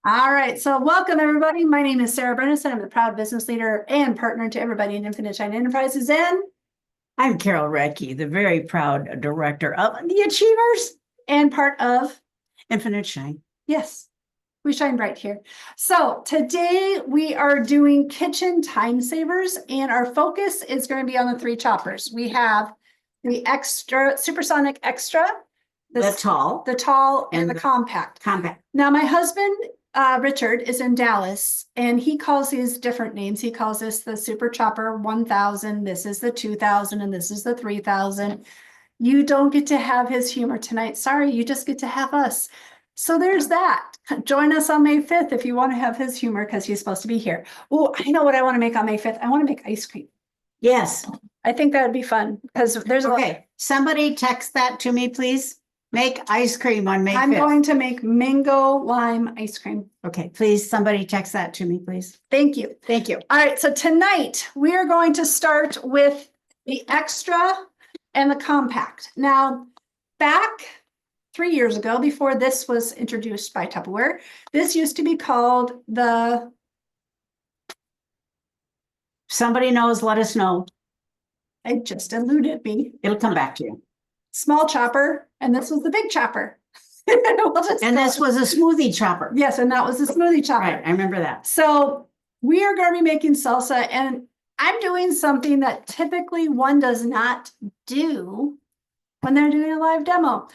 All right, so welcome everybody. My name is Sarah Bernison. I'm the proud business leader and partner to everybody in Infinite Shine Enterprises. And I'm Carol Radke, the very proud director of the Achievers and part of, Infinite Shine. yes, we shine bright here. So today we are doing kitchen time savers, and our focus is going to be on the three choppers. We have the extra supersonic extra, The tall, the tall, and the the compact. compact. Now, my husband, Richard, is in Dallas, and he calls these different names. He calls this the Super Chopper 1000. This is the 2000, and this is the 3000. You don't get to have his humor tonight. Sorry, you just get to have us. So there's that. Join us on May 5th if you want to have his humor, because he's supposed to be here. Oh, I know what I want to make on May 5th. I want to make ice cream. Yes. I think that would be fun because there's Okay. Somebody text that to me, please. Make ice cream on May 5th. I'm going to make mango lime ice cream. Okay, please, somebody text that to me, please. Thank you. Thank you. All right, so tonight we are going to start with the extra and the compact. Now, back 3 years ago, before this was introduced by Tupperware, this used to be called the... Somebody knows, let us know. It just eluded me. It'll come back to you. Small chopper, and this was the big chopper. And this was a smoothie chopper. Yes, and that was the smoothie chopper. Right, I remember that. So we are going to be making salsa, and I'm doing something that typically one does not do when they're doing a live demo.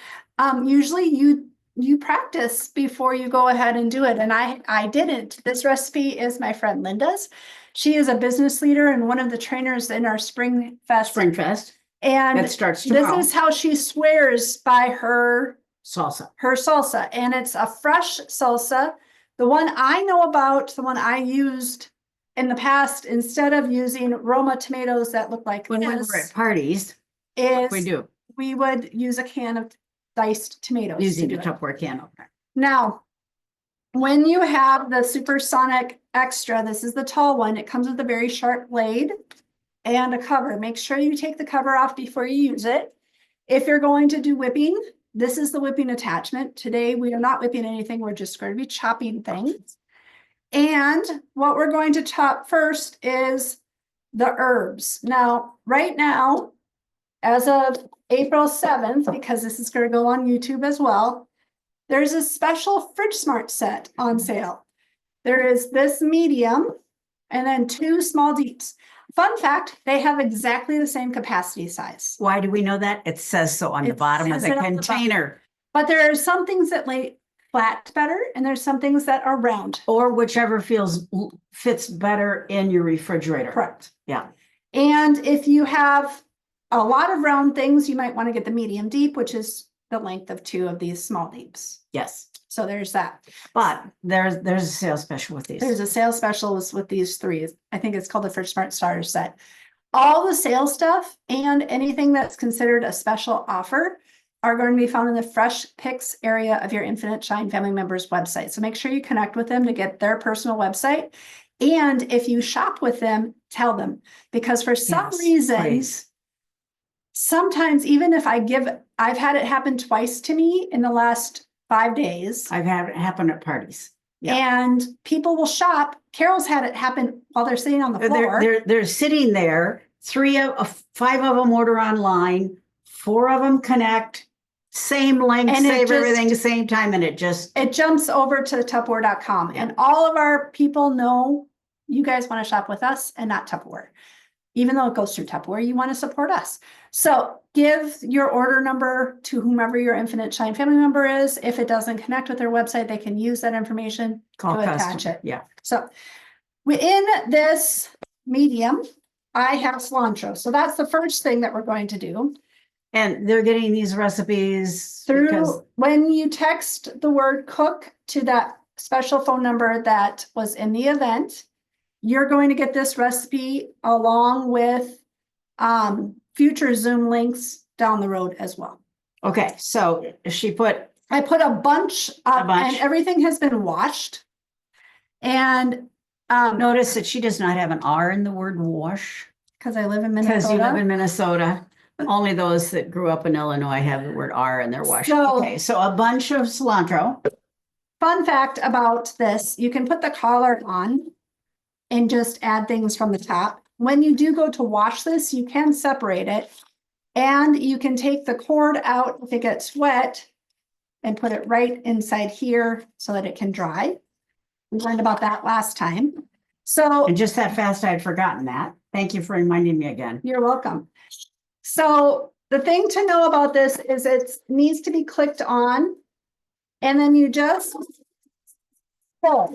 Usually you practice before you go ahead and do it, and I didn't. This recipe is my friend Linda's. She is a business leader and one of the trainers in our Spring Fest. And that starts tomorrow. This is how she swears by her salsa. And it's a fresh salsa. The one I know about, the one I used in the past, instead of using Roma tomatoes that look like when we were at parties, we would use a can of diced tomatoes. Using a Tupperware can. Okay. Now, when you have the supersonic extra, this is the tall one. It comes with a very sharp blade and a cover. Make sure you take the cover off before you use it. If you're going to do whipping, this is the whipping attachment. Today, we are not whipping anything. We're just going to be chopping things. And what we're going to chop first is the herbs. Now, right now, as of April 7th, because this is going to go on YouTube as well, there's a special Fridge Smart set on sale. There is this medium and then two small deeps. Fun fact, they have exactly the same capacity size. Why do we know that? It says so on the bottom of the container. But there are some things that lay flat better, and there's some things that are round. Or whichever fits better in your refrigerator. Correct. Yeah. And if you have a lot of round things, you might want to get the medium deep, which is the length of two of these small deeps. Yes. So there's that. But there's a sales special with these. There's a sales special with these three. I think it's called the Fridge Smart Starter Set. All the sales stuff and anything that's considered a special offer are going to be found in the Fresh Picks area of your Infinite Shine family members website. So make sure you connect with them to get their personal website. And if you shop with them, tell them, because for some reason, sometimes even if I've had it happen twice to me in the last 5 days. I've had it happen at parties. Yeah. And people will shop. Carol's had it happen while they're sitting on the floor. They're sitting there. 5 of them order online. 4 of them connect. Same length, and save everything the same time, and it jumps over to Tupperware.com. Yeah. And all of our people know you guys want to shop with us and not Tupperware. Even though it goes through Tupperware, you want to support us. So give your order number to whomever your Infinite Shine family member is. If it doesn't connect with their website, they can use that information to attach it. Yeah. So within this medium, I have cilantro. So that's the first thing that we're going to do. And they're getting these recipes through when you text the word cook to that special phone number that was in the event. You're going to get this recipe along with future Zoom links down the road as well. Okay, so I put a bunch and everything has been washed. And notice that she does not have an R in the word wash. Because I live in Minnesota. Because you live in Minnesota. Only those that grew up in Illinois have the word R in their wash. Okay, so a bunch of cilantro. fun fact about this, you can put the collar on and just add things from the top. When you do go to wash this, you can separate it. And you can take the cord out if it gets wet and put it right inside here so that it can dry. We learned about that last time. So And just that fast, I had forgotten that. Thank you for reminding me again. you're welcome. So the thing to know about this is it needs to be clicked on and then you just pull.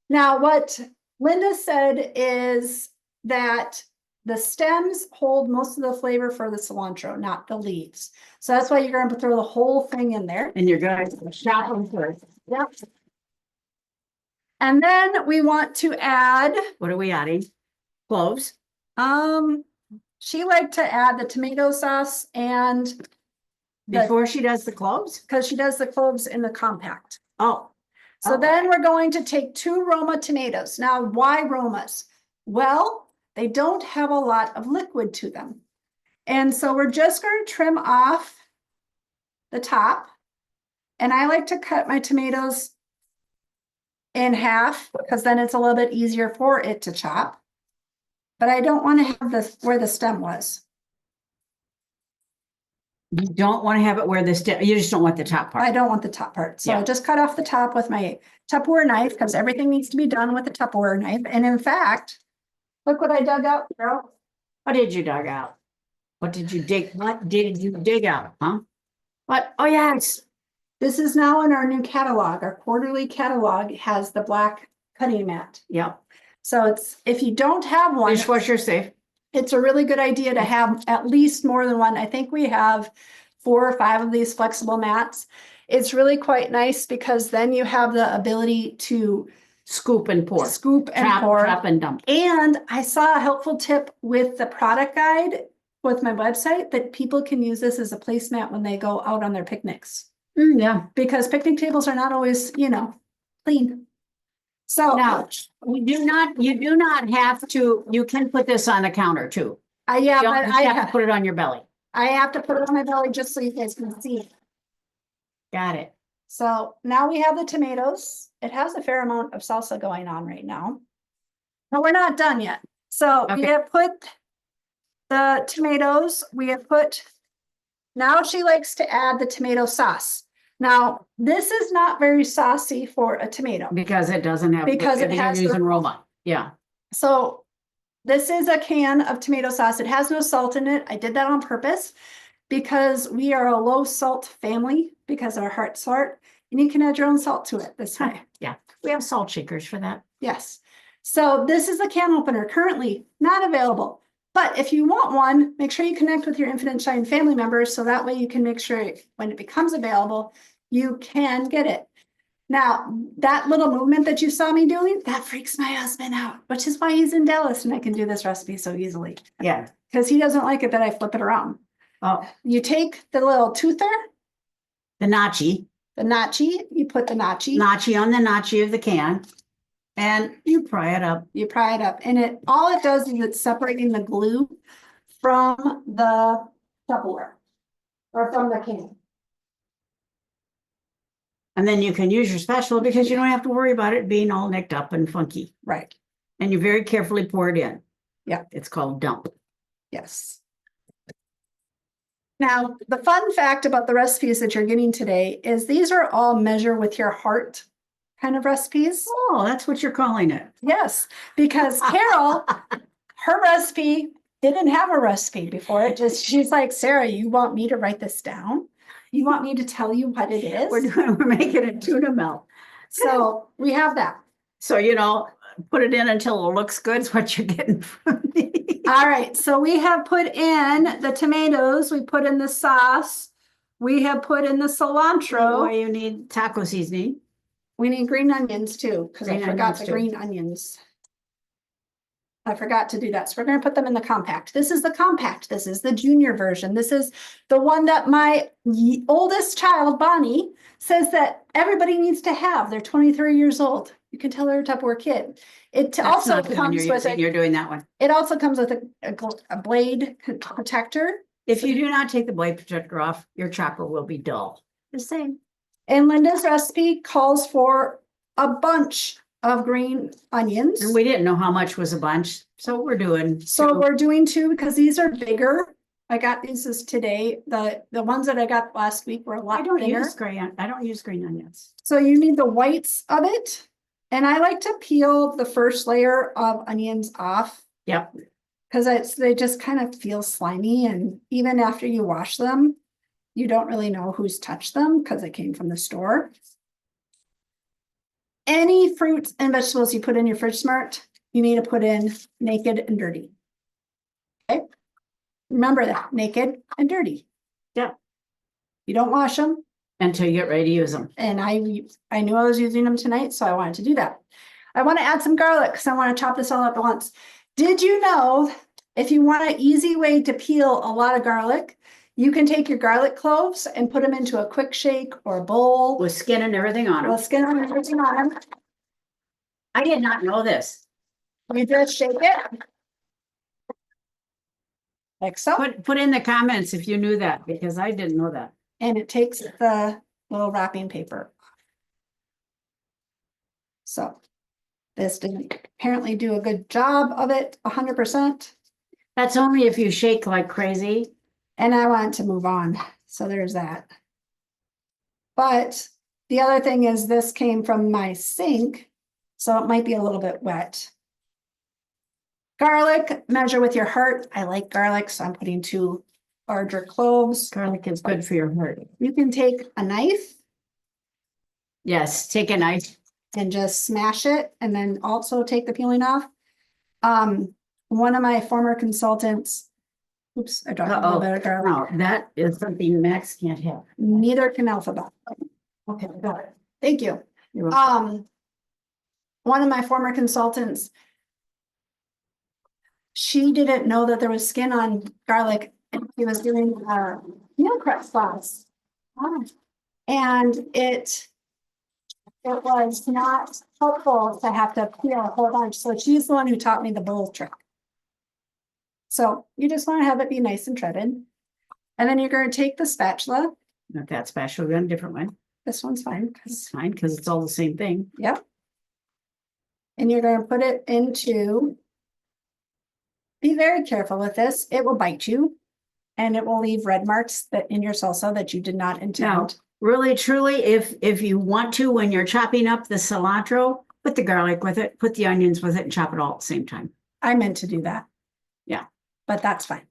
Now, what Linda said is that the stems hold most of the flavor for the cilantro, not the leaves. So that's why you're going to throw the whole thing in there. And you're going to shop them first. Yep. And then we want to add, What are we adding? Cloves? she liked to add the tomato sauce and Before she does the cloves? because she does the cloves in the compact. Oh. So Oh. then we're going to take 2 Roma tomatoes. Now, why Romas? Well, they don't have a lot of liquid to them. And so we're just going to trim off the top. And I like to cut my tomatoes in half because then it's a little bit easier for it to chop. But I don't want to have this where the stem was. You don't want to have it where the you just don't want the top I part. don't want the top part. So I Yeah. just cut off the top with my Tupperware knife because everything needs to be done with a Tupperware knife. And in fact, look what I dug out, girl. What did you dig out? What did you dig out, huh? What? Oh, yes. This is now in our new catalog. Our quarterly catalog has the black cutting mat. Yep. So it's, if you don't have one, Dishwasher safe. it's a really good idea to have at least more than one. I think we have 4 or 5 of these flexible mats. It's really quite nice because then you have the ability to Scoop and pour. scoop and pour. Trap and dump. And I saw a helpful tip with the product guide with my website that people can use this as a placemat when they go out on their picnics. Yeah. Because picnic tables are not always, clean. So Now, you do not have to, you can put this on the counter too. yeah, You but don't have to put it on your belly. I have to put it on my belly just so you guys can see it. Got it. So now we have the tomatoes. It has a fair amount of salsa going on right now. But we're not done yet. So we Okay. have put the tomatoes, now she likes to add the tomato sauce. Now, this is not very saucy for a tomato. Because it doesn't have. Because it you're has the- using Roma. Yeah. So this is a can of tomato sauce. It has no salt in it. I did that on purpose because we are a low salt family because our heart's salt, and you can add your own salt to it this way. Yeah. We have salt shakers for that. Yes. So this is a can opener, currently not available. But if you want one, make sure you connect with your Infinite Shine family members so that way you can make sure when it becomes available, you can get it. Now, that little movement that you saw me doing, that freaks my husband out, which is why he's in Dallas and I can do this recipe so easily. Yeah. Because he doesn't like it that I flip it around. Oh, You take the little toother, the nachi. the nachi, you put the nachi, Nachi on the nachi of the can. And you pry it up. you pry it up, and all it does is it's separating the glue from the Tupperware or from the can. And then you can use your spatula because you don't have to worry about it being all nicked up and funky. Right. And you very carefully pour it in. Yeah. It's called dump. Yes. Now, the fun fact about the recipes that you're getting today is these are all measure with your heart kind of recipes. Oh, that's what you're calling it. Yes, because Carol, her recipe didn't have a recipe before it. She's like, Sarah, you want me to write this down? You want me to tell you what it is? We're making a tuna melt. So we have that. So, put it in until it looks good is what you're getting from me. All right, so we have put in the tomatoes, we put in the sauce, we have put in the cilantro. You need taco seasoning. We need green onions too, because I Green forgot onions the too. green onions. I forgot to do that. So we're going to put them in the compact. This is the compact. This is the junior version. This is the one that my oldest child, Bonnie, says that everybody needs to have. They're 23 years old. You can tell they're a Tupperware kid. It That's also not the one comes you're with using. You're doing that one. it also comes with a blade protector. If you do not take the blade protector off, your chopper will be dull. The same. And Linda's recipe calls for a bunch of green onions. And we didn't know how much was a bunch, so we're doing. So two. we're doing 2 because these are bigger. I got these as today. The ones that I got last week were a lot bigger. I don't use green onions. So you need the whites of it. And I like to peel the first layer of onions off. Yep. Because they just kind of feel slimy, and even after you wash them, you don't really know who's touched them because it came from the store. Any fruits and vegetables you put in your fridge smart, you need to put in naked and dirty. Okay? Remember that, naked and dirty. Yeah. You don't wash them. Until you get ready to use them. And I knew I was using them tonight, so I wanted to do that. I want to add some garlic because I want to chop this all up at once. Did you know if you want an easy way to peel a lot of garlic, you can take your garlic cloves and put them into a quick shake or a bowl. With skin and everything on them. With skin and everything on them. I did not know this. You just shake it. Like so. Put in the comments if you knew that, because I didn't know that. And it takes the little wrapping paper. So this didn't apparently do a good job of it 100%. That's only if you shake like crazy. And I want to move on. So there's that. But the other thing is this came from my sink, so it might be a little bit wet. Garlic, measure with your heart. I like garlic, so I'm putting 2 larger cloves. Garlic is good for your heart. You can take a knife. Yes, take a knife. And just smash it, and then also take the peeling off. One of my former consultants, oops, I dropped a little bit of garlic. No, that is something Max can't have. Neither can Alphabet. Okay, got it. Thank you. You're welcome. One of my former consultants, she didn't know that there was skin on garlic, and she was doing meal prep sauce. And it was not helpful to have to peel a whole bunch. So she's the one who taught me the bowl trick. So you just want to have it be nice and treaded. And then you're going to take the spatula. Not that special, we're on a different one. This one's fine. It's fine because it's all the same thing. Yep. And you're going to put it into, be very careful with this. It will bite you and it will leave red marks that in your salsa that you did not intend. Now, really, truly, if you want to, when you're chopping up the cilantro, put the garlic with it, put the onions with it, and chop it all at the same time. I meant to do that. Yeah. But that's fine.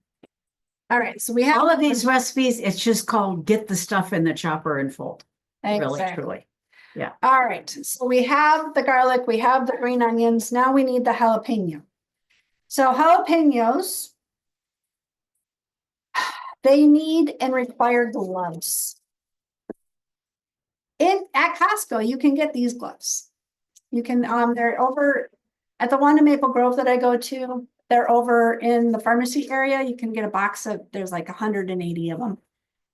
All right, so we have all of these recipes. It's just called get the stuff in the chopper and fold. Exactly. Really, truly. Yeah. All right, so we have the garlic, we have the green onions. Now we need the jalapeno. So jalapenos, they need and require gloves. At Costco, you can get these gloves. You can, they're over at the one in Maple Grove that I go to. They're over in the pharmacy area. You can get a box of, there's like 180 of them.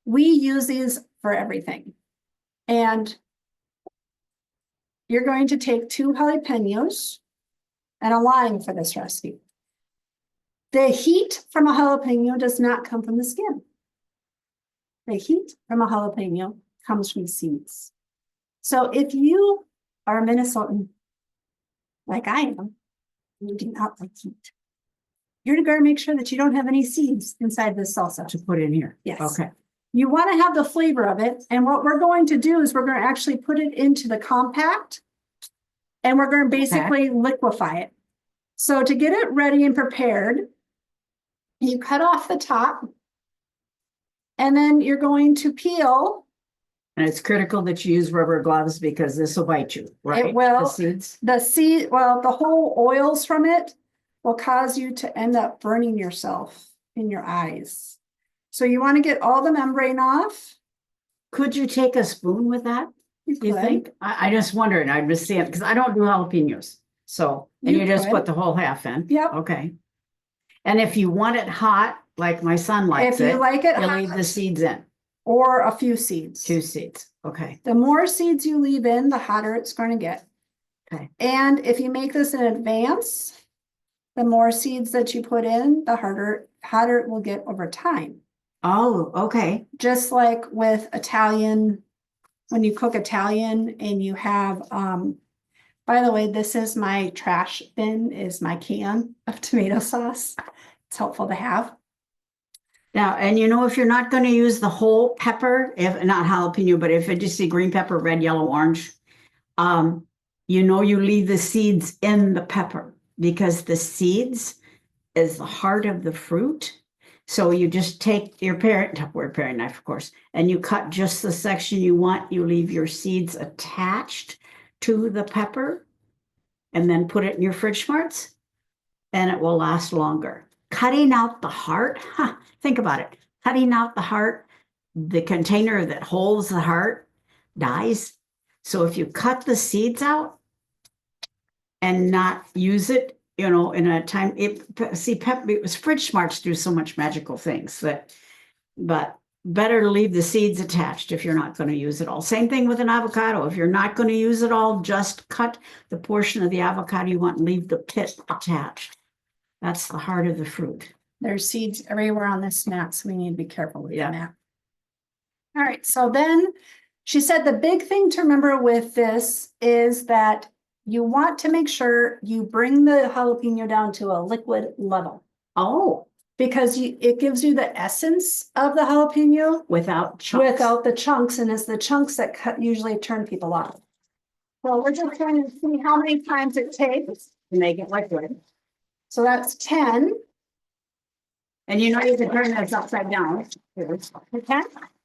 We use these for everything. And you're going to take 2 jalapenos and a lime for this recipe. The heat from a jalapeno does not come from the skin. The heat from a jalapeno comes from seeds. So if you are a Minnesotan, like I am, you do not like heat. You're going to make sure that you don't have any seeds inside this salsa. To put in here. Yes. Okay. You want to have the flavor of it. And what we're going to do is we're going to actually put it into the compact and we're going to basically liquefy it. So to get it ready and prepared, you cut off the top and then you're going to peel. And it's critical that you use rubber gloves because this will bite you, right? It will. The seeds. Well, the whole oils from it will cause you to end up burning yourself in your eyes. So you want to get all the membrane off. Could you take a spoon with that? You think? I just wondered. I just see it because I don't do jalapenos. So, and you just put the whole half in. Yep. Okay. And if you want it hot, like my son likes it, if you like it you hot, leave the seeds in. Or a few seeds. 2 seeds. Okay. The more seeds you leave in, the hotter it's going to get. Okay. And if you make this in advance, the more seeds that you put in, the hotter it will get over time. Oh, okay. Just like with Italian when you cook Italian and you have, by the way, this is my trash bin, is my can of tomato sauce. It's helpful to have. Now, and you know, if you're not going to use the whole pepper, if not jalapeno, but if it just see green pepper, red, yellow, orange, you know, you leave the seeds in the pepper because the seeds is the heart of the fruit. So you just take your Tupperware paring knife, of course, and you cut just the section you want. You leave your seeds attached to the pepper and then put it in your fridge smarts and it will last longer. Cutting out the heart, think about it. Cutting out the heart, the container that holds the heart dies. So if you cut the seeds out and not use it, you know, in a time, fridge smarts do so much magical things but better to leave the seeds attached if you're not going to use it all. Same thing with an avocado. If you're not going to use it all, just cut the portion of the avocado you want and leave the pit attached. That's the heart of the fruit. There's seeds everywhere on this mat, so we need to be careful with that. All right, so then she said the big thing to remember with this is that you want to make sure you bring the jalapeno down to a liquid level. Oh, because it gives you the essence of the jalapeno without chunks. Without the chunks, and it's the chunks that usually turn people off. Well, we're just going to see how many times it takes to make it liquid. So that's 10. And you know you can turn this upside down. Okay.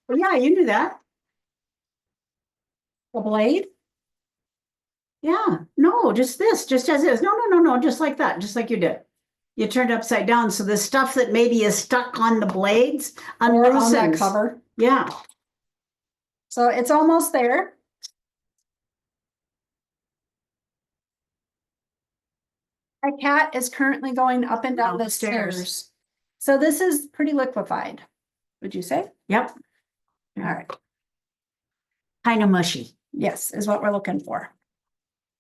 Well, yeah, you knew that. The blade? Yeah. No, just this, just as is. No, just like that, just like you did. You turned upside down, so the stuff that maybe is stuck on the blades or on that cover. Yeah. So it's almost there. My cat is currently going up and down the stairs. So this is pretty liquefied, would you say? Yep. All right. Kind of mushy. Yes, is what we're looking for.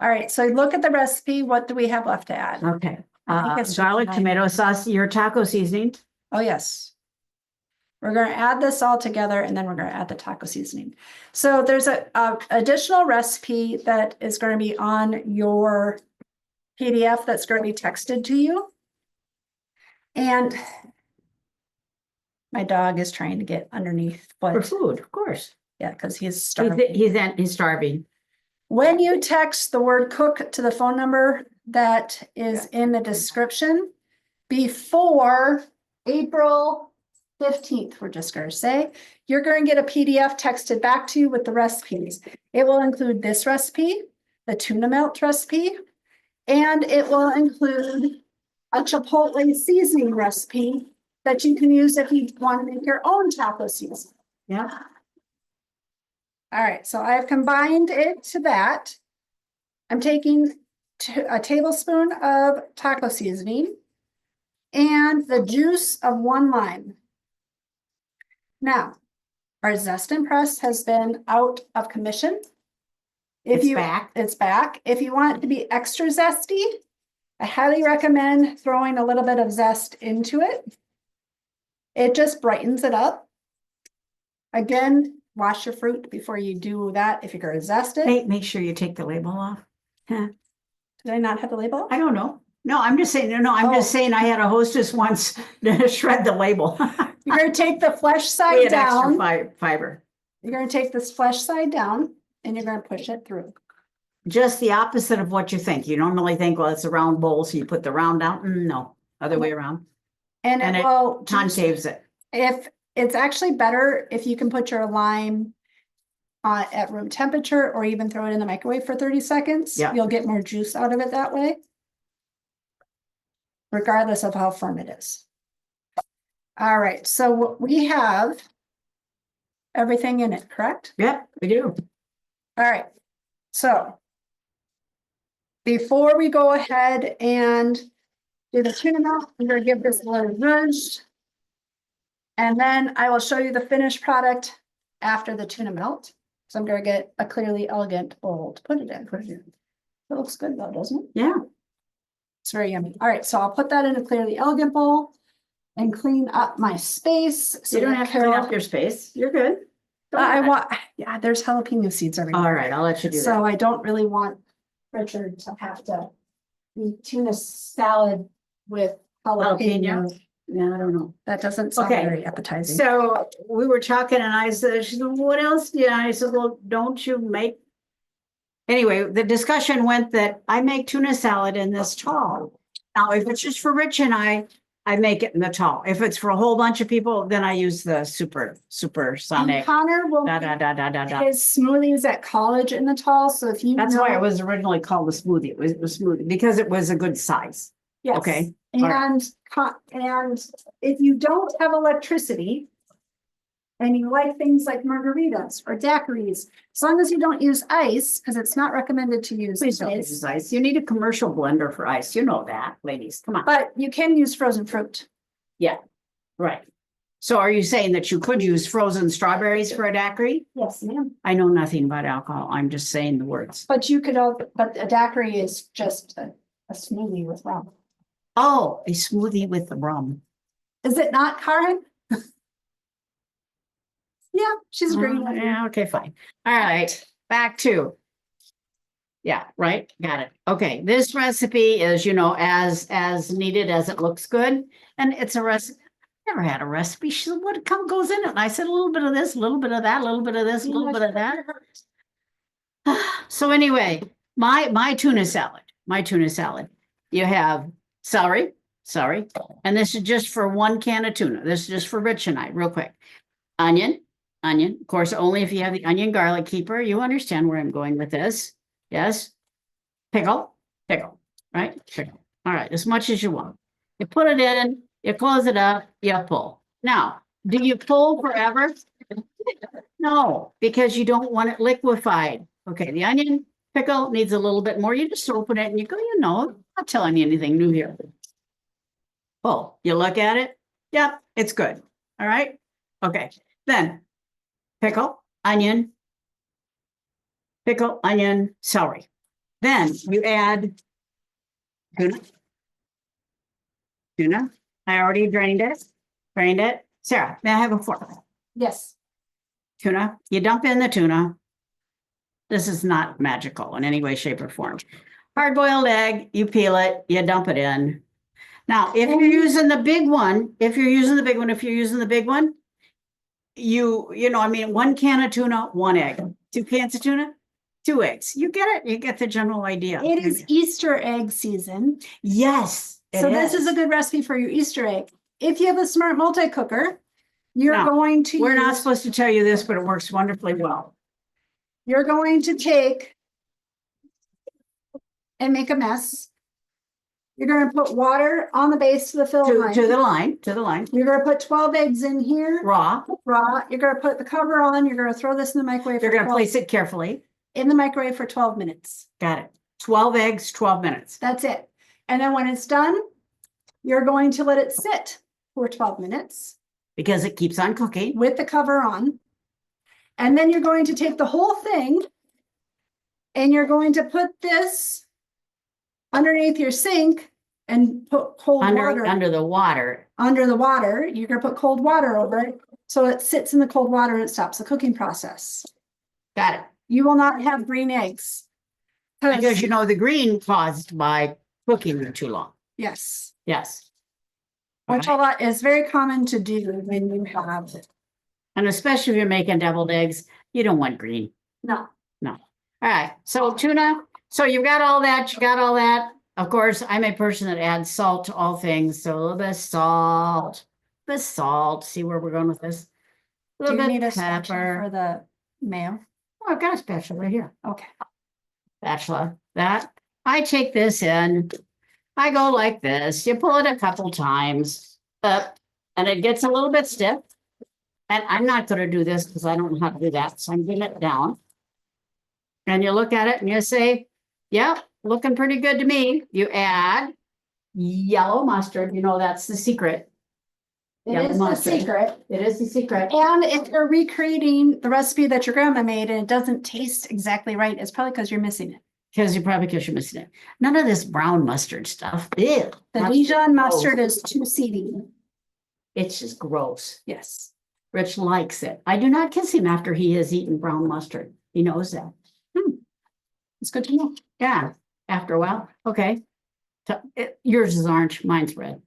All right, so look at the recipe. What do we have left to add? Okay. It's Garlic, tomato sauce, your taco seasoning. Oh, yes. We're going to add this all together and then we're going to add the taco seasoning. So there's a additional recipe that is going to be on your PDF that's going to be texted to you. And my dog is trying to get underneath. For food, of course. Yeah, because he's starving. He's starving. When you text the word cook to the phone number that is in the description before April 15th, we're just going to say, you're going to get a PDF texted back to you with the recipes. It will include this recipe, the tuna melt recipe, and it will include a chipotle seasoning recipe that you can use if you want to make your own taco seasoning. Yeah. All right, so I've combined it to that. I'm taking a tablespoon of taco seasoning and the juice of 1 lime. Now, our Zest and Press has been out of commission. It's back. If you want it to be extra zesty, I highly recommend throwing a little bit of zest into it. It just brightens it up. Again, wash your fruit before you do that if you're going to zest it. Hey, make sure you take the label off. Huh. Did I not have the label? I don't know. No, I'm just saying, just saying I had a hostess once shred the label. You're going to take the flesh side down. Extra fiber. You're going to take this flesh side down and you're going to push it through. Just the opposite of what you think. You normally think, well, it's a round bowl, so you put the round down. No, other way around. And it will concaves it. If it's actually better if you can put your lime at room temperature or even throw it in the microwave for 30 seconds. Yeah. You'll get more juice out of it that way, regardless of how firm it is. All right, so we have everything in it, correct? Yep, we do. All right, so before we go ahead and do the tuna melt, I'm going to give this a little zhuzh. And then I will show you the finished product after the tuna melt. So I'm going to get a clearly elegant bowl to put it in. It looks good though, doesn't it? Yeah. It's very yummy. All right, so I'll put that in a clearly elegant bowl and clean up my space. So you don't have to clean up your space. You're good. I want, yeah, there's jalapeno seeds All everywhere. right, I'll let you do that. So I don't really want Richard to have to eat tuna salad with jalapeno. Yeah, I don't know. That doesn't sound Okay. very appetizing. So we were talking and I said, she said, what else? Yeah, I said, well, don't you make. Anyway, the discussion went that I make tuna salad in this tall. Now, if it's just for Rich and I make it in the tall. If it's for a whole bunch of people, then I use the And supersonic. Connor will Da, da, da, da, da, da. his smoothies at college in the tall, so if you That's know. why it was originally called a smoothie. It was smoothie because it was a good size. Yes. Okay. All right. And if you don't have electricity. And you like things like margaritas or daiquiris, as long as you don't use ice, because it's not recommended to use Please don't ice. use ice. You need a commercial blender for ice. You know that, ladies. Come on. But you can use frozen fruit. Yeah, right. So are you saying that you could use frozen strawberries for a daiquiri? Yes, ma'am. I know nothing about alcohol. I'm just saying the words. But but a daiquiri is just a smoothie with rum. Oh, a smoothie with the rum. Is it not, Karen? Yeah, she's agreeing. with you. Yeah, okay, fine. All right, back to. Yeah, right, got it. Okay, this recipe is, as needed as it looks good. And it's a recipe. Never had a recipe. She said, what goes in it? And I said, a little bit of this, a little bit of that, a little bit of this, a little bit of that. So anyway, my tuna salad, you have celery, and this is just for 1 can of tuna. This is just for Rich and I, real quick. Onion, of course, only if you have the onion garlic keeper, you understand where I'm going with this. Yes. Pickle, right? Pickle. All right, as much as you want. You put it in, you close it up, you pull. Now, do you pull forever? No, because you don't want it liquefied. Okay, the onion pickle needs a little bit more. You just open it and you go, I'm not telling you anything new here. Pull, you look at it. Yep, it's good. All right. Okay, then pickle, onion, celery. Then you add tuna. I already drained it. Sarah, may I have a fork? Yes. Tuna, you dump in the tuna. This is not magical in any way, shape, or form. Hard-boiled egg, you peel it, you dump it in. Now, if you're using the big one, you know, 1 can of tuna, 1 egg. 2 cans of tuna, 2 eggs. You get it. You get the general idea. It is Easter egg season. Yes. So this is a good recipe for your Easter egg. If you have a smart multi-cooker, you're going to We're not supposed to tell you this, but it works wonderfully well. You're going to take and make a mess. You're going to put water on the base of the filling line. To the line. You're going to put 12 eggs in here. Raw. You're going to put the cover on. You're going to throw this in the microwave. You're going to place it carefully. In the microwave for 12 minutes. Got it. 12 eggs, 12 minutes. That's it. And then when it's done, you're going to let it sit for 12 minutes. Because it keeps on cooking. With the cover on. And then you're going to take the whole thing and you're going to put this underneath your sink and put cold water. Under the water. Under the water. You're going to put cold water over it. So it sits in the cold water and it stops the cooking process. Got it. You will not have green eggs. Because the green caused by cooking them too long. Yes. Yes. Which is very common to do when you have it. And especially if you're making deviled eggs, you don't want green. No. All right. So tuna. So you've got all that. You got all that. Of course, I'm a person that adds salt to all things. So a little bit of salt. See where we're going with this. A little bit of pepper. For the mayo? Oh, I've got a spatula right here. Okay. Spatula. That. I take this in. I go like this. You pull it a couple times up and it gets a little bit stiff. And I'm not going to do this because I don't know how to do that. So I'm getting it down. And you look at it and you say, yep, looking pretty good to me. You add yellow mustard. That's the secret. It is the secret. It is the secret. And if you're recreating the recipe that your grandma made and it doesn't taste exactly right, it's probably because you're missing it. Because you're missing it. None of this brown mustard stuff. Ew, the Dijon mustard is too seedy. It's just gross. Yes. Rich likes it. I do not kiss him after he has eaten brown mustard. He knows that. It's good to know. Yeah, after a while, okay. So, yours is orange, mine's red.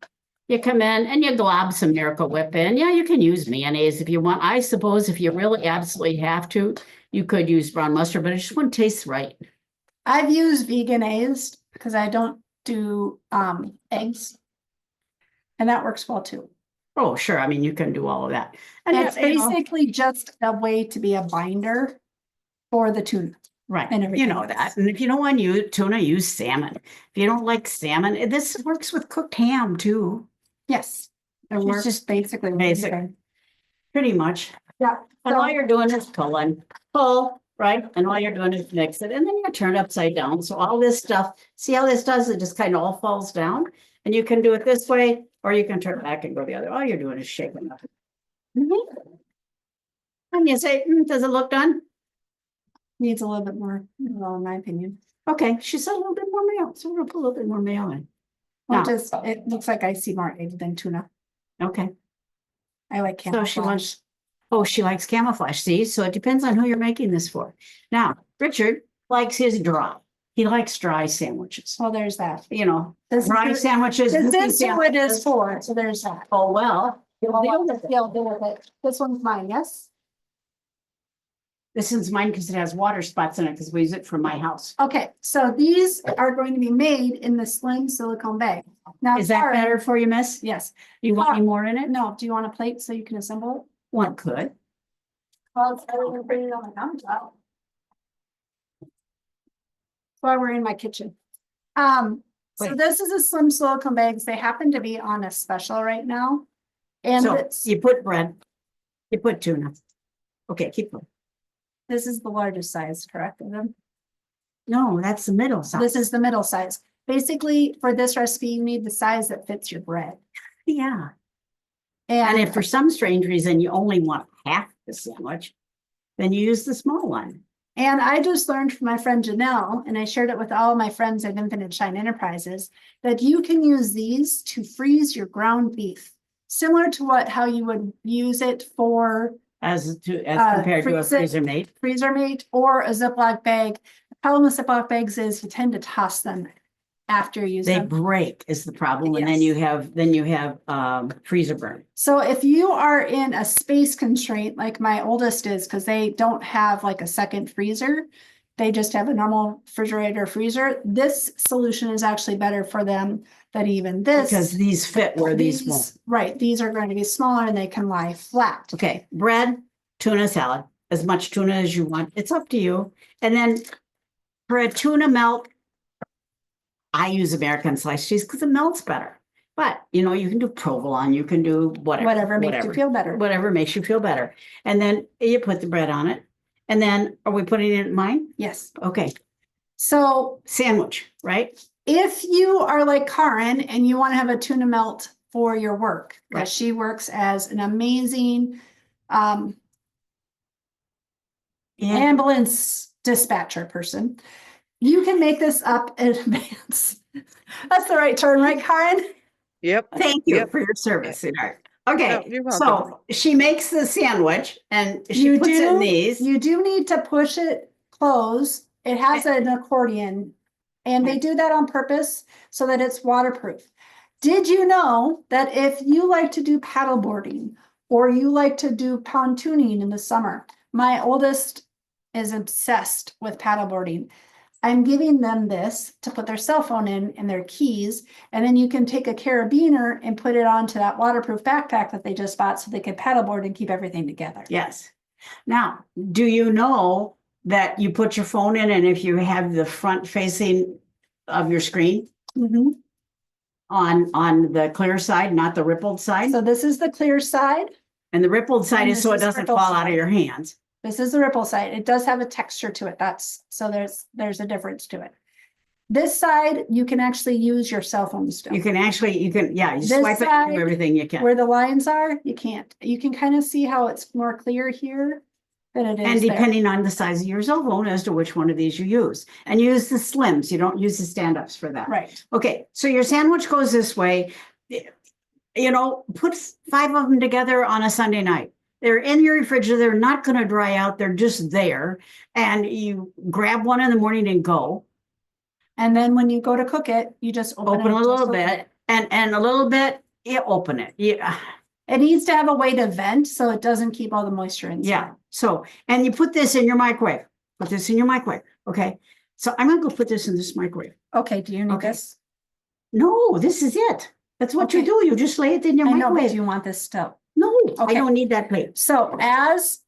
You come in and you glob some Miracle Whip in. Yeah, you can use mayonnaise if you want. I suppose if you really absolutely have to, you could use brown mustard, but it just wouldn't taste right. I've used veganized because I don't do eggs. And that works well too. Oh, sure. I mean, you can do all of that. And It's you know, basically just a way to be a binder for the tuna. right, and you everything know else. that. And if you don't want to use tuna, use salmon. If you don't like salmon, this works with cooked ham too, Yes. It It's works just basically. with basic. anything. pretty much. Yeah. And all So- you're doing is pull, right? And all you're doing is mix it, and then you turn it upside down. So all this stuff, see how this does? It just kind of all falls down. And you can do it this way, or you can turn it back and go the other. All you're doing is shaking up. And you say, does it look done? Needs a little bit more, well, in my opinion. Okay, she said a little bit more mayo, so we're gonna put a little bit more mayo in. Well, Now- just, it looks like I see more egg than tuna. Okay, I like so she camouflage. wants, oh, she likes camouflage, see? So it depends on who you're making this for. Now, Richard likes his dry. He likes dry sandwiches, Well, there's that. you know, This dry is, sandwiches. this goofy is who it is sandwiches. for, so there's that. Oh, well, you'll deal with it. You'll deal with it. This one's mine, yes? This is mine because it has water spots in it because we use it for my house. Okay, so these are going to be made in the slim silicone bag. Now, Is that Karen- better for you, miss? Yes. You want any more in it? No, do you want a plate so you can assemble it? One could. Well, it's better than bringing it on my countertop. While we're in my kitchen. So Wait. this is a slim silicone bags. They happen to be on a special right now. And So it's, you put bread, you put tuna. Okay, keep going. this is the largest size, correct? of them? No, that's the middle size. This is the middle size. Basically, for this recipe, you need the size that fits your bread. Yeah. And And if for some strange reason you only want half the sandwich, then you use the small one. And I just learned from my friend Janelle, and I shared it with all my friends at Infinite Shine Enterprises, that you can use these to freeze your ground beef. Similar to how you would use it for As compared to a freeze it. freezer mate. freezer mate or a Ziploc bag. The problem with Ziploc bags is you tend to toss them after you use They them. break is the problem. And then Yes. you have freezer burn. So if you are in a space constraint, like my oldest is, because they don't have like a second freezer, they just have a normal refrigerator freezer. This solution is actually better for them than even this. Because these fit where these won't. Right, these are going to be smaller and they can lie flat. Okay, bread, tuna salad, as much tuna as you want. It's up to you. And then for a tuna melt, I use American sliced cheese because it melts better. But you know, you can do provolone, you can do Whatever makes you feel better. Whatever makes you feel better. And then you put the bread on it. And then are we putting it in mine? Yes. Okay, So sandwich, right? if you are like Karen and you want to have a tuna melt for your work, Right. because she works as an amazing Yeah. ambulance dispatcher person, you can make this up in advance. That's the right term, right, Karen? Yep. Thank you Yep. for your service, sweetheart. No, Okay, you're welcome. so she makes the sandwich and she You puts it in do- these. You do need to push it close. It has an accordion. And they do that on purpose so that it's waterproof. Did you know that if you like to do paddleboarding or you like to do pontooning in the summer, my oldest is obsessed with paddleboarding. I'm giving them this to put their cell phone in and their keys, and then you can take a carabiner and put it onto that waterproof backpack that they just bought so they can paddleboard and keep everything together. Yes. Now, do you know that you put your phone in and if you have the front facing of your screen Mhm. on the clear side, not the rippled side? So this is the clear side. And the rippled side and is so it this is doesn't rippled fall out side. of your hands. This is the ripple side. It does have a texture to it. So there's a difference to it. This side, you can actually use your cell phone still. You can, you This swipe it and side, do everything you can. Where the lines are, you can't. You can kind of see how it's more clear here than it is And there. depending on the size of your cell phone as to which one of these you use. And use the slims. You don't use the stand-ups for that. Right. Okay, so your sandwich goes this way. You know, put 5 of them together on a Sunday night. They're in your refrigerator. They're not going to dry out. They're just there. And you grab one in the morning and go. And then when you go to cook it, you just open Open it a just little open bit it. and a little bit, you open it. Yeah. It needs to have a way to vent so it doesn't keep all the moisture inside. Yeah. So, and you put this in your microwave. Put this in your microwave. Okay. So I'm going to go put this in this microwave. Okay, do you need Okay. this? No, this is it. That's what you Okay. do. You just lay it in your I know, but microwave. do you want this still? No, I Okay. don't need that plate. So as,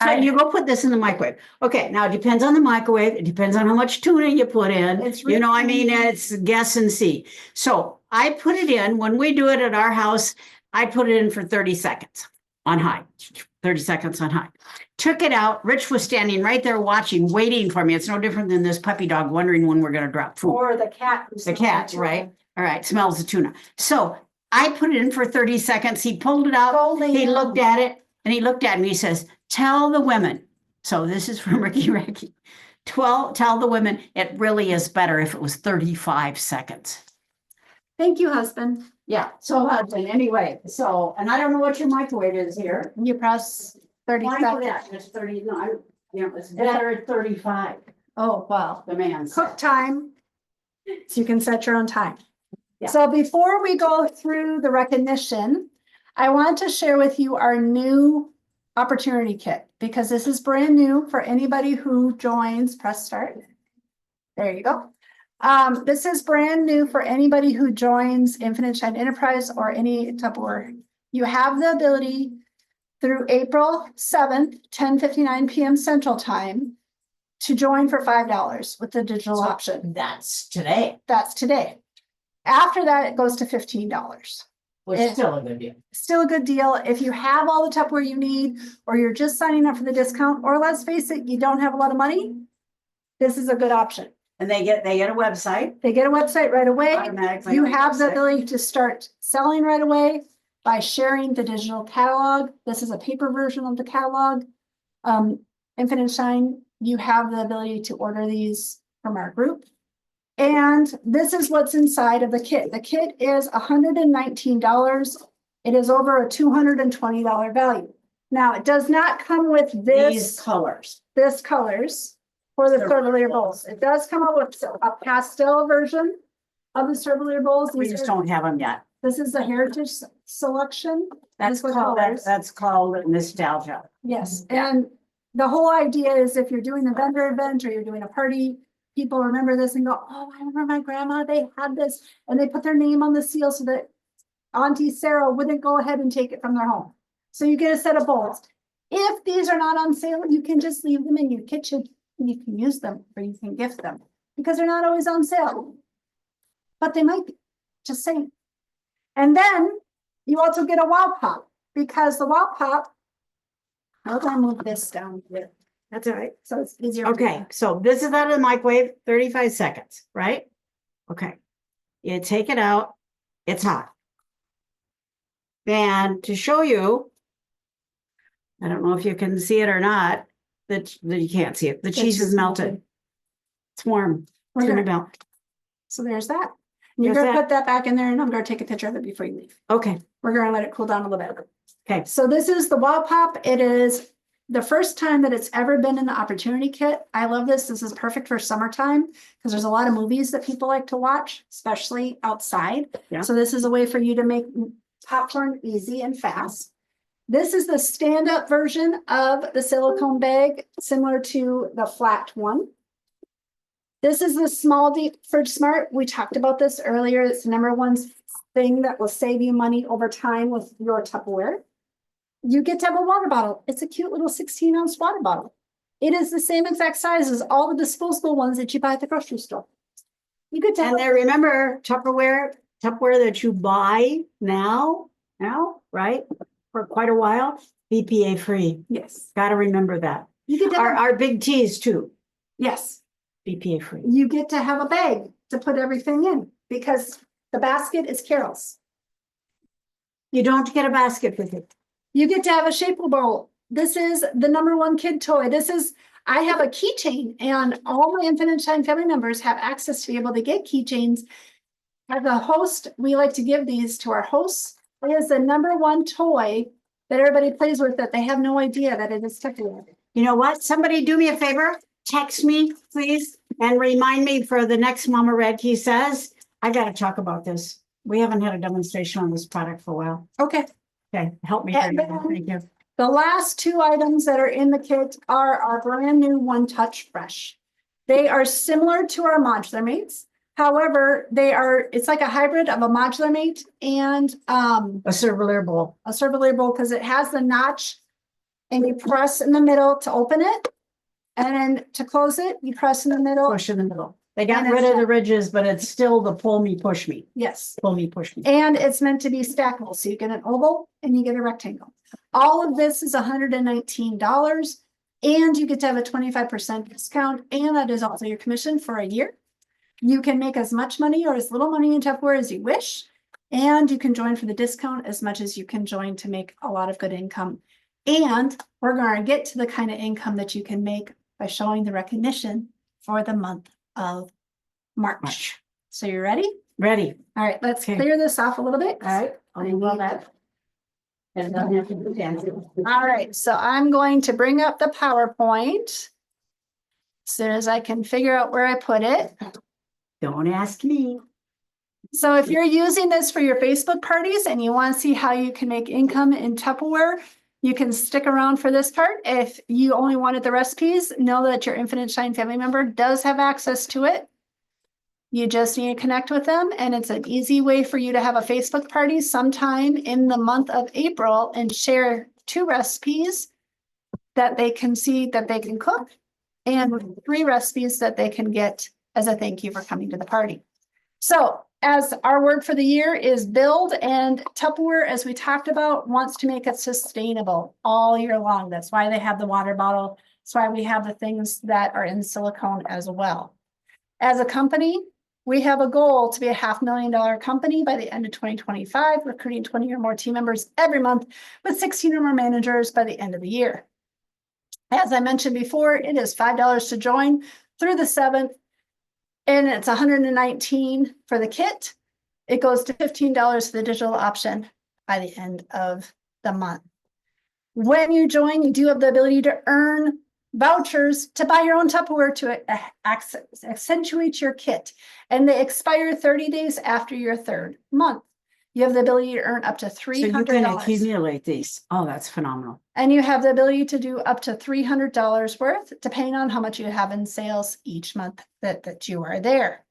And you go put this in the microwave. Okay, now it depends on the microwave. It depends on how much tuna you put in. It's You know, I mean, really- it's guess and see. So I put it in, when we do it at our house, I put it in for 30 seconds on high, 30 seconds on high. Took it out. Rich was standing right there watching, waiting for me. It's no different than this puppy dog wondering when we're going to drop food. or the cat. who's The smelling cat, tuna. right? All right, smells the tuna. So I put it in for 30 seconds. He pulled it out. Golden He brown. looked at it and he looked at me. He says, tell the women. So this is from Ricky Ricky. Tell the women it really is better if it was 35 seconds. Thank you, husband. Yeah, so husband, anyway, so, and I don't know what your microwave is here. You press 30 Mine for seconds. that, it's 30, no, you know, it's better at 35, Oh, wow. the man said. Cook time. So you can set your own time. Yeah. So before we go through the recognition, I want to share with you our new opportunity kit, because this is brand new for anybody who joins. Press start. There you go. This is brand new for anybody who joins Infinite Shine Enterprise or any Tupperware. You have the ability through April 7th, 10:59 p.m. Central Time to join for $5 with the digital option. That's today, That's today. After that, it goes to $15. which is still a good deal. Still a good deal. If you have all the Tupperware you need, or you're just signing up for the discount, or let's face it, you don't have a lot of money, this is a good option. And they get a website. They get a website right away. Automatically You on the have the website. ability to start selling right away by sharing the digital catalog. This is a paper version of the catalog. Infinite Shine, you have the ability to order these from our group. And this is what's inside of the kit. The kit is $119. It is over a $220 value. Now, it does not come with These this colors. colors for the Servalier servalier bowls. It does come up with a pastel version of the servalier bowls. We just don't have them yet. This is the heritage selection. That's These were called, colors. that's called nostalgia. Yes, Yeah. and the whole idea is if you're doing a vendor event or you're doing a party, people remember this and go, oh, I remember my grandma, they had this, and they put their name on the seal so that Auntie Sarah wouldn't go ahead and take it from their home. So you get a set of bowls. If these are not on sale, you can just leave them in your kitchen and you can use them or you can gift them because they're not always on sale. But they might be, just saying. And then you also get a wow pop because the wow pop, how do I move this down here? That's all right. So it's easier. for Okay, you. so this is out of the microwave, 35 seconds, right? Okay. You take it out, it's hot. And to show you, I don't know if you can see it or not, that you can't see it. The cheese is melted. It's warm. We're It's gonna gonna- melt. So there's that. You're There's gonna that. put that back in there and I'm gonna take a picture of it before you leave. Okay, We're gonna let it cool down a little bit. okay. So this is the Wow Pop. It is the first time that it's ever been in the opportunity kit. I love this. This is perfect for summertime because there's a lot of movies that people like to watch, especially outside. Yeah. So this is a way for you to make popcorn easy and fast. This is the stand-up version of the silicone bag, similar to the flat one. This is the small deep fridge smart. We talked about this earlier. It's the #1 thing that will save you money over time with your Tupperware. You get to have a water bottle. It's a cute little 16-ounce water bottle. It is the same exact size as all the disposable ones that you buy at the grocery store. You get to have, And then remember Tupperware that you buy now, right? For quite a while, BPA free. yes, Gotta remember that. you get to have, Our big teas too, yes, BPA free. you get to have a bag to put everything in because the basket is Carol's. You don't get a basket with it. You get to have a shape bowl. This is the #1 kid toy. I have a keychain and all my Infinite Shine family members have access to be able to get keychains. As a host, we like to give these to our hosts. It is the #1 toy that everybody plays with that they have no idea that it is Tupperware. You know what? Somebody do me a favor, text me, please, and remind me for the next Mama Red Key says, I gotta talk about this. We haven't had a demonstration on this product for a while. Okay. Okay, help me. And remember. Thank you. The last two items that are in the kit are our brand new One Touch Fresh. They are similar to our modular mates. However, it's like a hybrid of a modular mate and A silverware bowl. a silverware bowl because it has the notch and you press in the middle to open it. And then to close it, you press in the middle. Push in the middle. They got And rid it's of the ridges, but it's still the pull me, push me, Yes. pull me, push me. And it's meant to be stackable. So you get an oval and you get a rectangle. All of this is $119 and you get to have a 25% discount. And that is also your commission for a year. You can make as much money or as little money in Tupperware as you wish. And you can join for the discount as much as you can join to make a lot of good income. And we're going to get to the kind of income that you can make by showing the recognition for the month of March. So you ready? Ready. All right, let's Okay. clear this off a little bit. All right. I'll do all that. And doesn't have to do fancy. All right, so I'm going to bring up the PowerPoint as soon as I can figure out where I put it. Don't ask me. So if you're using this for your Facebook parties and you want to see how you can make income in Tupperware, you can stick around for this part. If you only wanted the recipes, know that your Infinite Shine family member does have access to it. You just need to connect with them, and it's an easy way for you to have a Facebook party sometime in the month of April and share 2 recipes that they can see that they can cook and 3 recipes that they can get as a thank you for coming to the party. So as our word for the year is build, and Tupperware, as we talked about, wants to make it sustainable all year long. That's why they have the water bottle. That's why we have the things that are in silicone as well. As a company, we have a goal to be a $500,000 company by the end of 2025, recruiting 20 or more team members every month with 16 or more managers by the end of the year. As I mentioned before, it is $5 to join through the 7th, and it's $119 for the kit. It goes to $15 for the digital option by the end of the month. When you join, you do have the ability to earn vouchers to buy your own Tupperware to accentuate your kit, and they expire 30 days after your 3rd month. You have the ability to earn up to $300. So you can accumulate these. Oh, that's phenomenal. And you have the ability to do up to $300 worth, depending on how much you have in sales each month that you are there.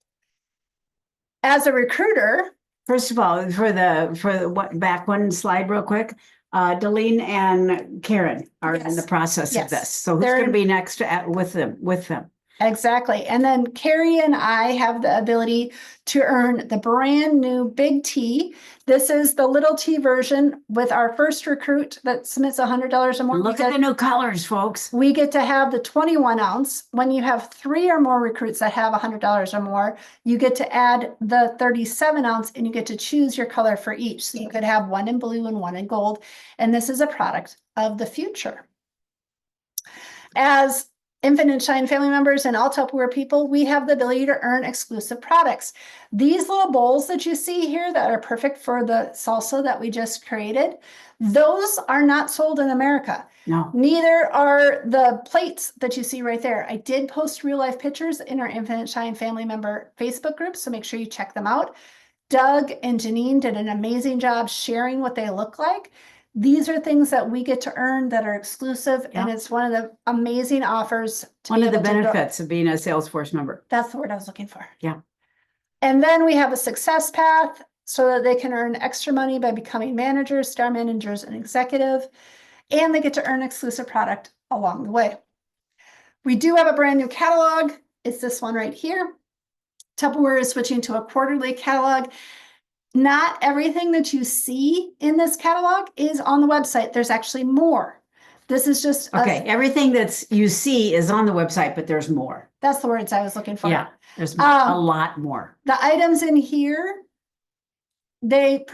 As a recruiter, First of all, for the what back one slide real quick, Delene and Karen are in the process Yes. of this. So who's They're going to in- be next with them? exactly. And then Carrie and I have the ability to earn the brand new Big T. This is the little T version with our first recruit that submits $100 or more. Look at the new colors, folks. We get to have the 21 ounce. When you have 3 or more recruits that have $100 or more, you get to add the 37 ounce and you get to choose your color for each. So you could have 1 in blue and 1 in gold. And this is a product of the future. As Infinite Shine family members and all Tupperware people, we have the ability to earn exclusive products. These little bowls that you see here that are perfect for the salsa that we just created, those are not sold in America. No. Neither are the plates that you see right there. I did post real life pictures in our Infinite Shine family member Facebook group, so make sure you check them out. Doug and Janine did an amazing job sharing what they look like. These are things that we get to earn that are exclusive, and it's one of the amazing offers. One of the benefits of being a Salesforce member. That's the word I was looking for. Yeah. And then we have a success path so that they can earn extra money by becoming managers, star managers, and executive, and they get to earn exclusive product along the way. We do have a brand new catalog. It's this one right here. Tupperware is switching to a quarterly catalog. Not everything that you see in this catalog is on the website. There's actually more. This is just okay. Everything that's you see is on the website, but there's more. That's the words I was looking for. Yeah, there's a lot more. The items in here, they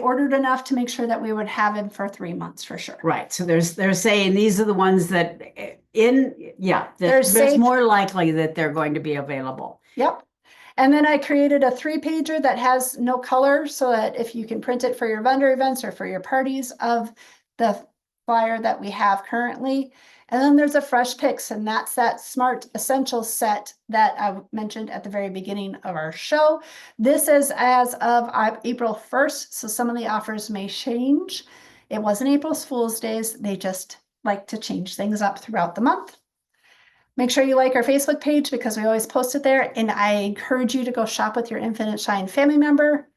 ordered enough to make sure that we would have them for 3 months for sure. Right. So they're saying these are the ones that there's safe. more likely that they're going to be available. Yep. And then I created a 3-pager that has no color so that if you can print it for your vendor events or for your parties of the flyer that we have currently. And then there's a fresh picks, and that's that Smart Essentials set that I mentioned at the very beginning of our show. This is as of April 1st, so some of the offers may change. It wasn't April Fool's Days. They just like to change things up throughout the month. Make sure you like our Facebook page because we always post it there, and I encourage you to go shop with your Infinite Shine family member.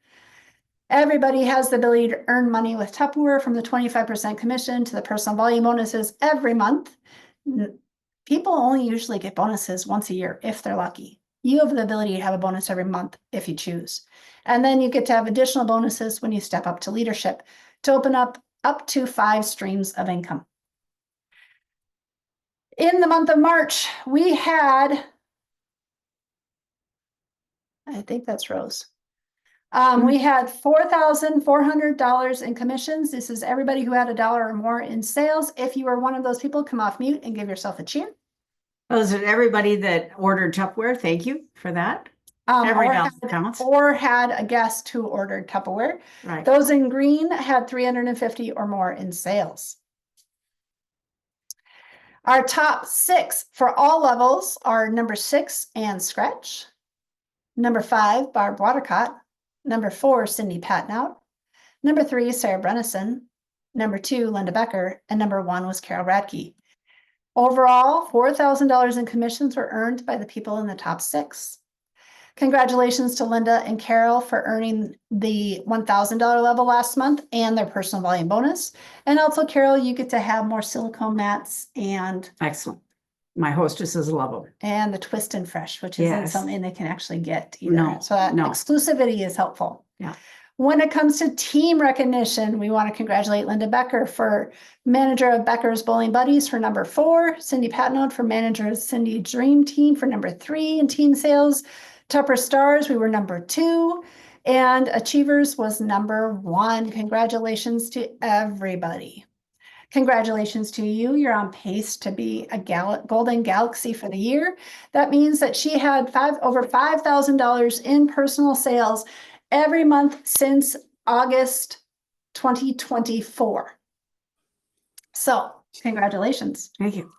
Everybody has the ability to earn money with Tupperware, from the 25% commission to the personal volume bonuses every month. People only usually get bonuses once a year if they're lucky. You have the ability to have a bonus every month if you choose. And then you get to have additional bonuses when you step up to leadership to open up to 5 streams of income. In the month of March, we had, I think that's Rose. We had $4,400 in commissions. This is everybody who had $1 or more in sales. If you were one of those people, come off mute and give yourself a cheer. Those are everybody that ordered Tupperware. Thank you for that. Every dollar counts. Or had a guest who ordered Tupperware. Right. Those in green had 350 or more in sales. Our top 6 for all levels are number 6, Ann Scratch. Number 5, Barb Watercott. Number 4, Cindy Patnout. Number 3, Sarah Brennison. Number 2, Linda Becker. And number 1 was Carol Radke. Overall, $4,000 in commissions were earned by the people in the top 6. Congratulations to Linda and Carol for earning the $1,000 level last month and their personal volume bonus. And also, Carol, you get to have more silicone mats and excellent. My hostesses love them. And the Twist and Fresh, which isn't something they can actually get either. No, so that exclusivity is helpful. Yeah. When it comes to team recognition, we want to congratulate Linda Becker for manager of Becker's Bowling Buddies for number 4, Cindy Patnout for manager of Cindy Dream Team for number 3 in team sales. Tupper Stars, we were number 2, and Achievers was number 1. Congratulations to everybody. Congratulations to you. You're on pace to be a Golden Galaxy for the year. That means that she had over $5,000 in personal sales every month since August 2024. So congratulations. Thank you.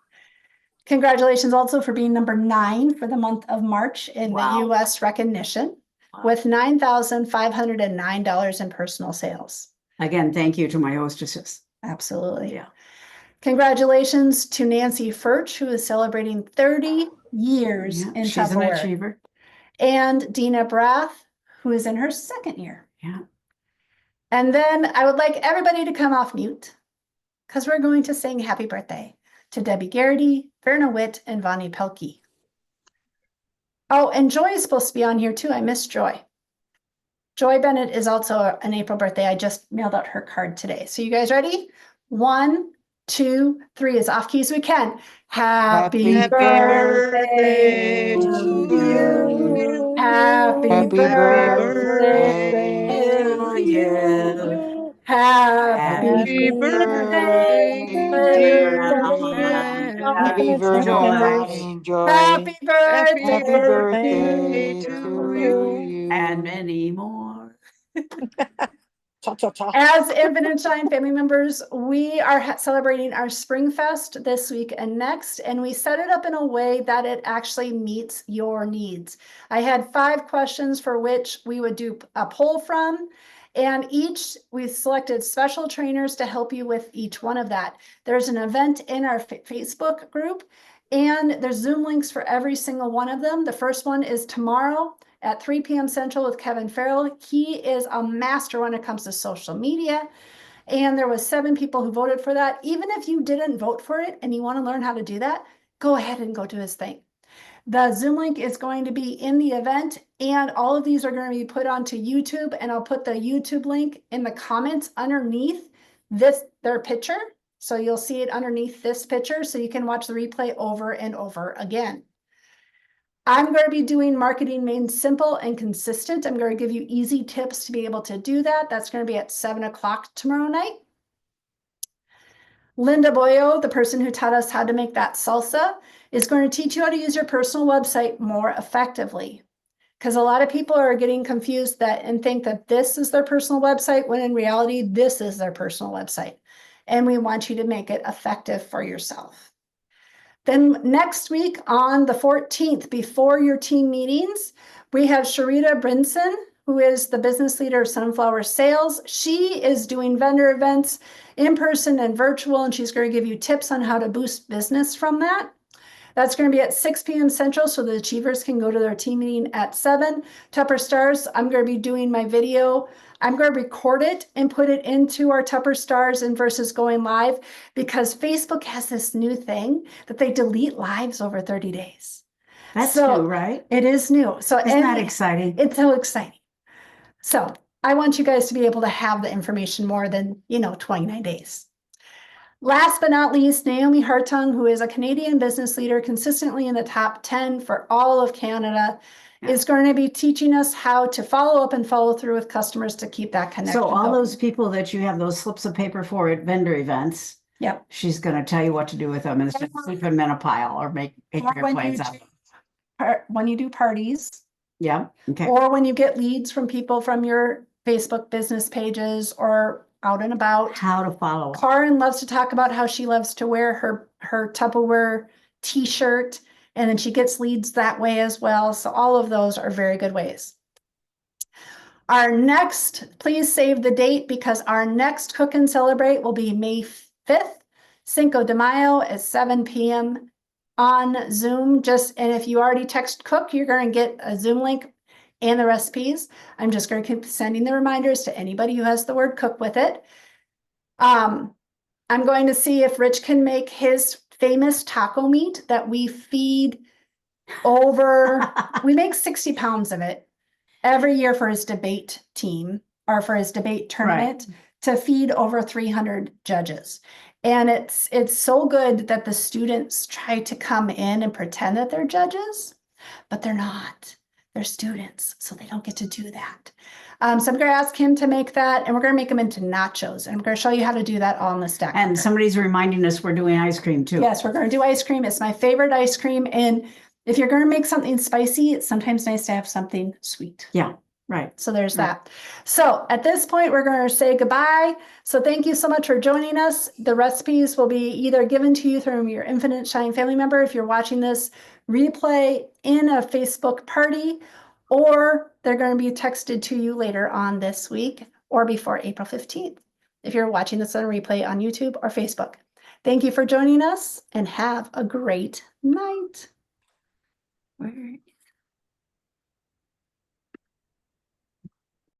Congratulations also for being number 9 for the month of March in the U.S. recognition with $9,509 in personal sales. Again, thank you to my hostesses. Absolutely. Yeah. Congratulations to Nancy Furch, who is celebrating 30 years in she's Tupperware. An achiever. And Dina Brath, who is in her 2nd year. Yeah. And then I would like everybody to come off mute because we're going to sing happy birthday to Debbie Garrity, Verna Witt, and Vonnie Pelkey. Oh, and Joy is supposed to be on here too. I missed Joy. Joy Bennett is also an April birthday. I just mailed out her card today. So you guys ready? 1, 2, 3, as off key as we can. Happy birthday to you. Happy birthday to you. Happy birthday, Happy birthday, Joy. Happy birthday, Happy birthday to you. And many more. As Infinite Shine family members, we are celebrating our Spring Fest this week and next, and we set it up in a way that it actually meets your needs. I had 5 questions for which we would do a poll from, and we selected special trainers to help you with each one of that. There's an event in our Facebook group, and there's Zoom links for every single one of them. The first one is tomorrow at 3 p.m. Central with Kevin Farrell. He is a master when it comes to social media. And there was 7 people who voted for that. Even if you didn't vote for it and you want to learn how to do that, go ahead and go do his thing. The Zoom link is going to be in the event, and all of these are going to be put onto YouTube, and I'll put the YouTube link in the comments underneath their picture. So you'll see it underneath this picture so you can watch the replay over and over again. I'm going to be doing marketing made simple and consistent. I'm going to give you easy tips to be able to do that. That's going to be at 7 o'clock tomorrow night. Linda Boyo, the person who taught us how to make that salsa, is going to teach you how to use your personal website more effectively. Because a lot of people are getting confused and think that this is their personal website, when in reality, this is their personal website. and we want you to make it effective for yourself. Then next week on the 14th, before your team meetings, we have Sharita Brinson, who is the business leader of Sunflower Sales. She is doing vendor events in person and virtual, and she's going to give you tips on how to boost business from that. That's going to be at 6 p.m. Central, so the Achievers can go to their team meeting at 7. Tupper Stars, I'm going to be doing my video. I'm going to record it and put it into our Tupper Stars and versus going live, because Facebook has this new thing that they delete lives over 30 days. That's So, new, right? It is new. So Isn't that exciting? It's so exciting. So I want you guys to be able to have the information more than, 29 days. Last but not least, Naomi Hartung, who is a Canadian business leader consistently in the top 10 for all of Canada, is going to be teaching us how to follow up and follow through with customers to keep that connection. So all going. those people that you have those slips of paper for at vendor events, Yep. she's going to tell you what to do with them and sleep them in a pile or make airplanes out of them. When you do parties, Yeah. Okay. or when you get leads from people from your Facebook business pages or out and about. How to follow up. Karen loves to talk about how she loves to wear her Tupperware t-shirt, and then she gets leads that way as well. So all of those are very good ways. Our next, please save the date, because our next Cook and Celebrate will be May 5th, Cinco de Mayo at 7 p.m. on Zoom. And if you already text Cook, you're going to get a Zoom link and the recipes. I'm just going to keep sending the reminders to anybody who has the word cook with it. I'm going to see if Rich can make his famous taco meat that we feed over. We make 60 pounds of it every year for his debate team, or for his debate tournament, to feed over 300 judges. And it's so good that the students try to come in and pretend that they're judges, but they're not. They're students, so they don't get to do that. So I'm going to ask him to make that, and we're going to make them into nachos. And I'm going to show you how to do that on the stack. And somebody's reminding us we're doing ice cream too. Yes, we're going to do ice cream. It's my favorite ice cream. And if you're going to make something spicy, it's sometimes nice to have something sweet. Yeah, right. So there's that. So at this point, we're going to say goodbye. So thank you so much for joining us. The recipes will be either given to you through your Infinite Shine family member if you're watching this replay in a Facebook party, or they're going to be texted to you later on this week or before April 15th if you're watching this on a replay on YouTube or Facebook. Thank you for joining us, and have a great night. Where